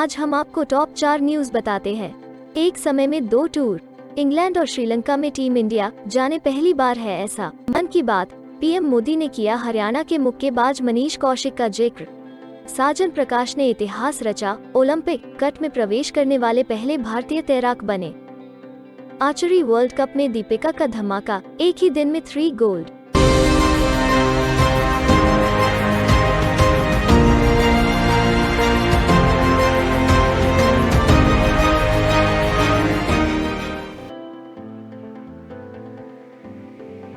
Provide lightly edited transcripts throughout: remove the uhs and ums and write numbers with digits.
आज हम आपको टॉप 4 न्यूज बताते हैं। एक समय में 2 टूर, इंग्लैंड और श्रीलंका में टीम इंडिया जाने पहली बार है ऐसा। मन की बात, पीएम मोदी ने किया हरियाणा के मुक्केबाज मनीष कौशिक का जिक्र। साजन प्रकाश ने इतिहास रचा, ओलंपिक कट में प्रवेश करने वाले पहले भारतीय तैराक बने। आर्चरी वर्ल्ड कप में दीपिका का धमाका, एक ही दिन में 3 गोल्ड।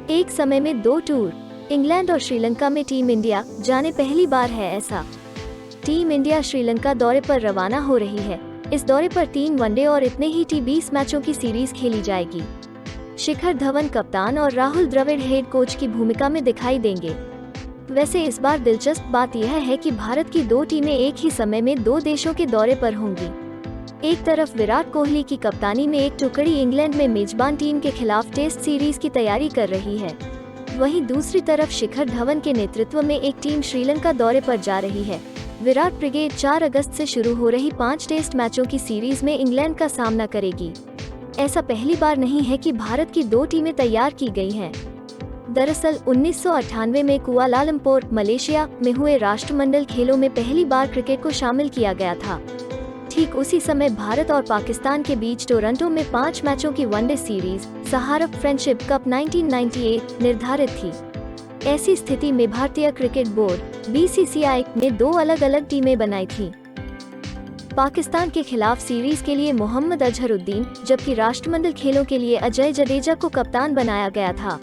एक समय में 2 टूर, इंग्लैंड और श्रीलंका में टीम इंडिया जाने पहली बार है ऐसा। टीम इंडिया श्रीलंका दौरे पर रवाना हो रही है। इस दौरे पर 3 वनडे और इतने ही T20 मैचों की सीरीज खेली जाएगी। शिखर धवन कप्तान और राहुल द्रविड़ हेड कोच की भूमिका में दिखाई देंगे। वैसे इस बार दिलचस्प बात यह है कि भारत की 2 टीमें एक ही समय में 2 देशों के दौरे पर होंगी। एक तरफ विराट कोहली की कप्तानी में एक टुकड़ी इंग्लैंड में मेजबान टीम के खिलाफ टेस्ट सीरीज की तैयारी कर रही है। वहीं दूसरी तरफ शिखर धवन के नेतृत्व में एक टीम श्रीलंका दौरे पर जा रही है। विराट ब्रिगेड 4 अगस्त से शुरू हो रही 5 टेस्ट मैचों की सीरीज में इंग्लैंड का सामना करेगी। ऐसा पहली बार नहीं है कि भारत की 2 टीमें तैयार की गई हैं। दरअसल 1998 में कुआलालंपुर, मलेशिया में हुए राष्ट्रमंडल खेलों में पहली बार क्रिकेट को शामिल किया गया था। ठीक उसी समय भारत और पाकिस्तान के बीच टोरंटो में 5 मैचों की वनडे सीरीज सहारप फ्रेंडशिप कप 1998 निर्धारित थी। ऐसी स्थिति में भारतीय क्रिकेट बोर्ड BCCI ने 2 अलग अलग टीमें बनाई थी। पाकिस्तान के खिलाफ सीरीज के लिए मोहम्मद अजहरुद्दीन, जबकि राष्ट्रमंडल खेलों के लिए अजय जडेजा को कप्तान बनाया गया था।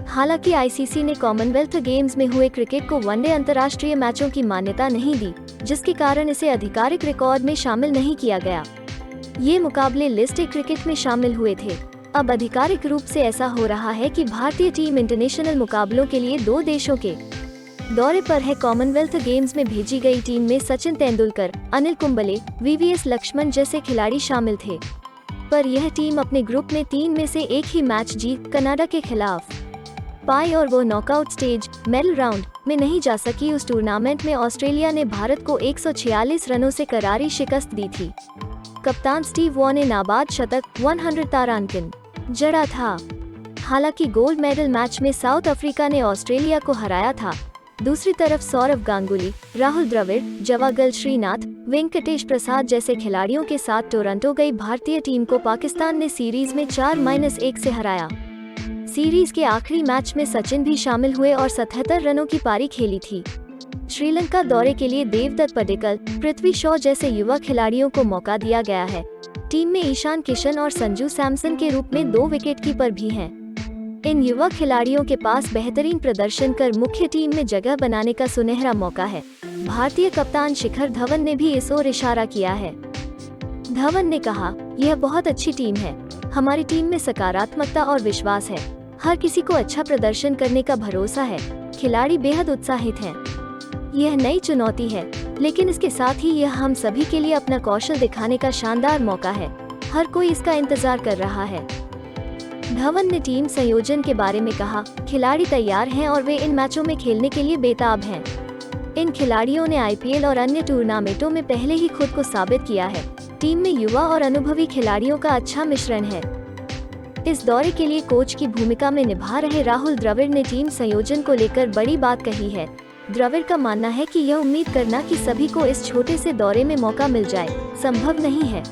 हालांकि ICC ने कॉमनवेल्थ गेम्स में हुए क्रिकेट को वनडे अंतर्राष्ट्रीय मैचों की मान्यता नहीं दी, जिसके कारण इसे आधिकारिक रिकॉर्ड में शामिल नहीं किया गया। ये मुकाबले लिस्ट ए क्रिकेट में शामिल हुए थे। अब आधिकारिक रूप से ऐसा हो रहा है कि भारतीय टीम इंटरनेशनल मुकाबलों के लिए 2 देशों के दौरे पर है। कॉमनवेल्थ गेम्स में भेजी गई टीम में सचिन तेंदुलकर, अनिल कुंबले, VVS लक्ष्मण जैसे खिलाड़ी शामिल थे। पर यह टीम अपने ग्रुप में 3 में से एक ही मैच जीत कनाडा के खिलाफ पाई और वो नॉकआउट स्टेज मेडल राउंड में नहीं जा सकी। उस टूर्नामेंट में ऑस्ट्रेलिया ने भारत को 146 रनों से करारी शिकस्त दी थी। कप्तान स्टीव वॉ ने नाबाद शतक 100 तारांकित जड़ा था। हालांकि गोल्ड मेडल मैच में साउथ अफ्रीका ने ऑस्ट्रेलिया को हराया था। दूसरी तरफ सौरव गांगुली, राहुल द्रविड़, जवागल श्रीनाथ, वेंकटेश प्रसाद जैसे खिलाड़ियों के साथ टोरंटो गई भारतीय टीम को पाकिस्तान ने सीरीज में 4-1 से हराया। सीरीज के आखिरी मैच में सचिन भी शामिल हुए और 77 रनों की पारी खेली थी। श्रीलंका दौरे के लिए देवदत्त पडिक्कल, पृथ्वी शॉ जैसे युवा खिलाड़ियों को मौका दिया गया है। टीम में ईशान किशन और संजू सैमसन के रूप में 2 विकेटकीपर भी हैं। इन युवा खिलाड़ियों के पास बेहतरीन प्रदर्शन कर मुख्य टीम में जगह बनाने का सुनहरा मौका है। भारतीय कप्तान शिखर धवन ने भी इस ओर इशारा किया है। धवन ने कहा, यह बहुत अच्छी टीम है। हमारी टीम में सकारात्मकता और विश्वास है। हर किसी को अच्छा प्रदर्शन करने का भरोसा है। खिलाड़ी बेहद उत्साहित हैं। यह नई चुनौती है, लेकिन इसके साथ ही यह हम सभी के लिए अपना कौशल दिखाने का शानदार मौका है। हर कोई इसका इंतजार कर रहा है। धवन ने टीम संयोजन के बारे में कहा, खिलाड़ी तैयार हैं और वे इन मैचों में खेलने के लिए बेताब हैं। इन खिलाड़ियों ने IPL और अन्य टूर्नामेंटों में पहले ही खुद को साबित किया है। टीम में युवा और अनुभवी खिलाड़ियों का अच्छा मिश्रण है। इस दौरे के लिए कोच की भूमिका में निभा रहे राहुल द्रविड़ ने टीम संयोजन को लेकर बड़ी बात कही है। द्रविड़ का मानना है कि यह उम्मीद करना कि सभी को इस छोटे से दौरे में मौका मिल जाए, संभव नहीं है।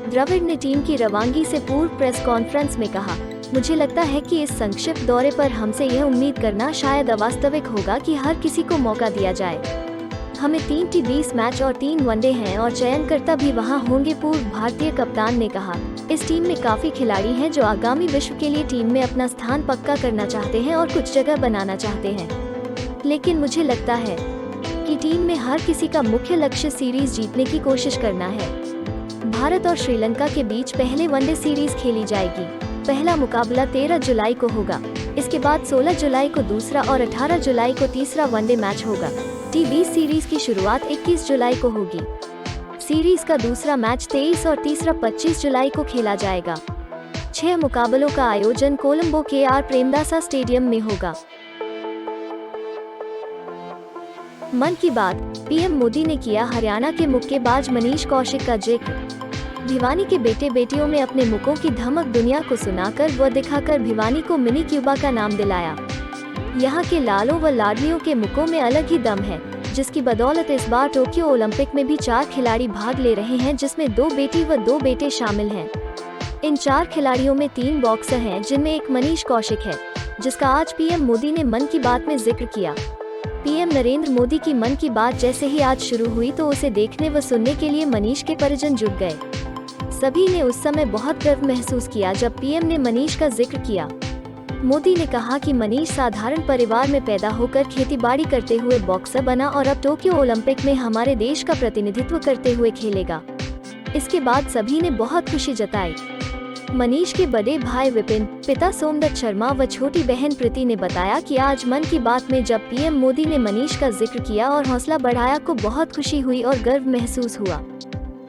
द्रविड़ ने टीम की रवानगी से पूर्व प्रेस कॉन्फ्रेंस में कहा, मुझे लगता है कि इस संक्षिप्त दौरे पर हमसे यह उम्मीद करना शायद अवास्तविक होगा कि हर किसी को मौका दिया जाए। हमें 3 T20 मैच और 3 वनडे हैं और चयनकर्ता भी वहां होंगे, पूर्व भारतीय कप्तान ने कहा। इस टीम में काफी खिलाड़ी हैं जो आगामी विश्व के लिए टीम में अपना स्थान पक्का करना चाहते हैं और कुछ जगह बनाना चाहते हैं। लेकिन मुझे लगता है कि टीम में हर किसी का मुख्य लक्ष्य सीरीज जीतने की कोशिश करना है। भारत और श्रीलंका के बीच पहले वनडे सीरीज खेली जाएगी। पहला मुकाबला 13 जुलाई को होगा। इसके बाद 16 जुलाई को दूसरा और 18 जुलाई को तीसरा वनडे मैच होगा। T20 सीरीज की शुरुआत 21 जुलाई को होगी। सीरीज का दूसरा मैच 23 और तीसरा 25 जुलाई को खेला जाएगा। 6 मुकाबलों का आयोजन कोलंबो के आर प्रेमदासा स्टेडियम में होगा। मन की बात, पीएम मोदी ने किया हरियाणा के मुक्केबाज मनीष कौशिक का जिक्र। भिवानी के बेटे बेटियों में अपने मुक्कों की धमक दुनिया को सुनाकर व दिखाकर भिवानी को मिनी क्यूबा का नाम दिलाया। यहाँ के लालों व लाडलियों के मुक्कों में अलग ही दम है, जिसकी बदौलत इस बार टोक्यो ओलंपिक में भी 4 खिलाड़ी भाग ले रहे हैं, जिसमें 2 बेटी व 2 बेटे शामिल हैं। इन 4 खिलाड़ियों में 3 बॉक्सर हैं, जिनमें एक मनीष कौशिक है, जिसका आज पीएम मोदी ने मन की बात में जिक्र किया। पीएम नरेंद्र मोदी की मन की बात जैसे ही आज शुरू हुई तो उसे देखने व सुनने के लिए मनीष के परिजन जुट गए। सभी ने उस समय बहुत गर्व महसूस किया जब पीएम ने मनीष का जिक्र किया। मोदी ने कहा कि मनीष साधारण परिवार में पैदा होकर खेतीबाड़ी करते हुए बॉक्सर बना और अब टोक्यो ओलंपिक में हमारे देश का प्रतिनिधित्व करते हुए खेलेगा। इसके बाद सभी ने बहुत खुशी जताई। मनीष के बड़े भाई विपिन, पिता सोमदत्त शर्मा व छोटी बहन प्रीति ने बताया कि आज मन की बात में जब पीएम मोदी ने मनीष का जिक्र किया और हौसला बढ़ाया को बहुत खुशी हुई और गर्व महसूस हुआ।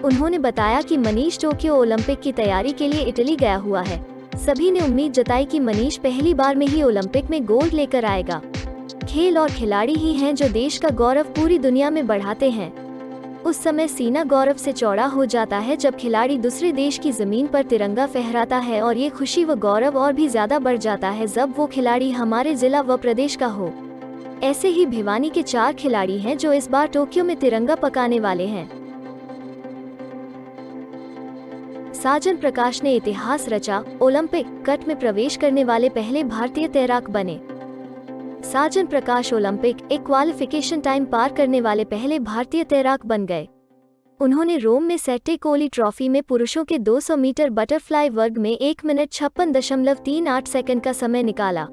उन्होंने बताया कि मनीष टोक्यो ओलंपिक की तैयारी के लिए इटली गया हुआ है। सभी ने उम्मीद जताई कि मनीष पहली बार में ही ओलंपिक में गोल्ड लेकर आएगा। खेल और खिलाड़ी ही हैं जो देश का गौरव पूरी दुनिया में बढ़ाते हैं। उस समय सीना गौरव से चौड़ा हो जाता है जब खिलाड़ी दूसरे देश की जमीन पर तिरंगा फहराता है, और ये खुशी व गौरव और भी ज्यादा बढ़ जाता है जब वो खिलाड़ी हमारे जिला व प्रदेश का हो। ऐसे ही भिवानी के 4 खिलाड़ी हैं जो इस बार टोक्यो में तिरंगा पकाने वाले हैं। साजन प्रकाश ने इतिहास रचा, ओलंपिक कट में प्रवेश करने वाले पहले भारतीय तैराक बने। साजन प्रकाश ओलंपिक एक क्वालिफिकेशन टाइम पार करने वाले पहले भारतीय तैराक बन गए। उन्होंने रोम में सेट्टे कोली ट्रॉफी में पुरुषों के 200 मीटर बटरफ्लाई वर्ग में 1 मिनट 56.38 सेकंड का समय निकाला।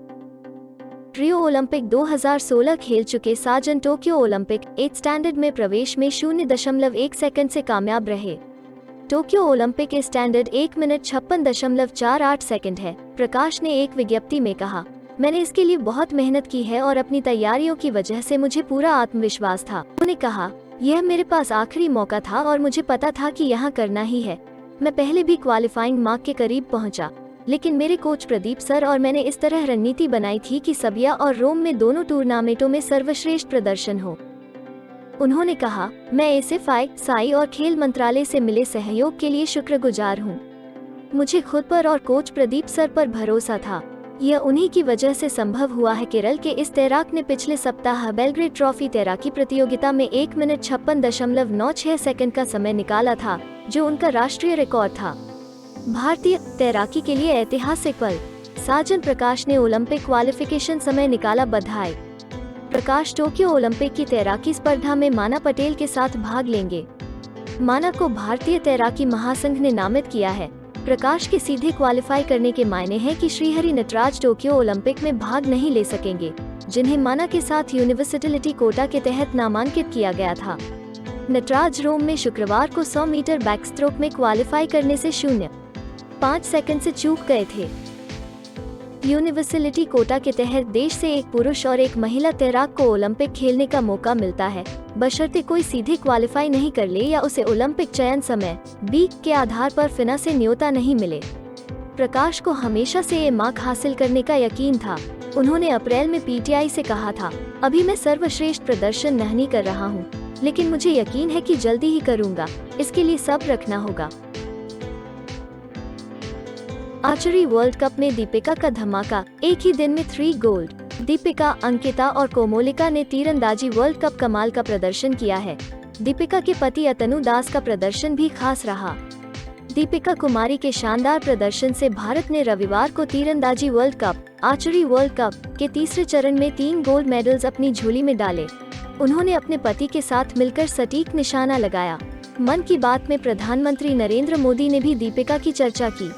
रियो ओलंपिक 2016 खेल चुके साजन टोक्यो ओलंपिक 8 स्टैंडर्ड में प्रवेश में 0.1 सेकंड से कामयाब रहे। टोक्यो ओलंपिक के स्टैंडर्ड 1 मिनट 56.48 सेकंड है। प्रकाश ने एक विज्ञप्ति में कहा, मैंने इसके लिए बहुत मेहनत की है और अपनी तैयारियों की वजह से मुझे पूरा आत्मविश्वास था। उन्होंने कहा, यह मेरे पास आखिरी मौका था और मुझे पता था कि यहाँ करना ही है। मैं पहले भी क्वालिफाइंग मार्क के करीब पहुँचा, लेकिन मेरे कोच प्रदीप सर और मैंने इस तरह रणनीति बनाई थी कि सबिया और रोम में दोनों टूर्नामेंटों में सर्वश्रेष्ठ प्रदर्शन हो। उन्होंने कहा, मैं एसएफआई, साई और खेल मंत्रालय से मिले सहयोग के लिए शुक्रगुजार हूँ। मुझे खुद पर और कोच प्रदीप सर पर भरोसा था। यह उन्हीं की वजह से संभव हुआ है। केरल के इस तैराक ने पिछले सप्ताह बेलग्रेड ट्रॉफी तैराकी प्रतियोगिता में 1 मिनट 56.96 सेकंड का समय निकाला था, जो उनका राष्ट्रीय रिकॉर्ड था। भारतीय तैराकी के लिए ऐतिहासिक पल, साजन प्रकाश ने ओलंपिक क्वालिफिकेशन समय निकाला। बधाई। प्रकाश टोक्यो ओलंपिक की तैराकी स्पर्धा में माना पटेल के साथ भाग लेंगे। माना को भारतीय तैराकी महासंघ ने नामित किया है। प्रकाश के सीधे क्वालिफाई करने के मायने हैं कि श्रीहरि नटराज टोक्यो ओलंपिक में भाग नहीं ले सकेंगे, जिन्हें माना के साथ यूनिवर्सिटी कोटा के तहत नामांकित किया गया था। नटराज रोम में शुक्रवार को 100 मीटर बैकस्ट्रोक में क्वालिफाई करने से 0.5 सेकंड से चूक गए थे। यूनिवर्सिटी कोटा के तहत देश से एक पुरुष और एक महिला तैराक को ओलंपिक खेलने का मौका मिलता है, बशर्ते कोई सीधे क्वालिफाई नहीं कर ले या उसे ओलंपिक चयन समय बी के आधार पर फिना से न्योता नहीं मिले। प्रकाश को हमेशा से ये मार्क हासिल करने का यकीन था। उन्होंने अप्रैल में पीटीआई से कहा था, अभी मैं सर्वश्रेष्ठ प्रदर्शन नहीं कर रहा हूँ, लेकिन मुझे यकीन है कि जल्दी ही करूँगा। इसके लिए सब्र रखना होगा। आर्चरी वर्ल्ड कप में दीपिका का धमाका, एक ही दिन में 3 गोल्ड। दीपिका, अंकिता और कोमोलिका ने तीरंदाजी वर्ल्ड कप कमाल का प्रदर्शन किया है। दीपिका के पति अतनु दास का प्रदर्शन भी खास रहा। दीपिका कुमारी के शानदार प्रदर्शन से भारत ने रविवार को तीरंदाजी world cup, archery world cup के तीसरे चरण में 3 गोल्ड मेडल्स अपनी झोली में डाले। उन्होंने अपने पति के साथ मिलकर सटीक निशाना लगाया। मन की बात में प्रधानमंत्री नरेंद्र मोदी ने भी दीपिका की चर्चा की।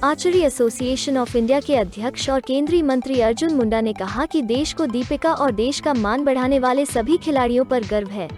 आर्चरी एसोसिएशन ऑफ इंडिया के अध्यक्ष और केंद्रीय मंत्री अर्जुन मुंडा ने कहा कि देश को दीपिका और देश का मान बढ़ाने वाले सभी खिलाड़ियों पर गर्व है।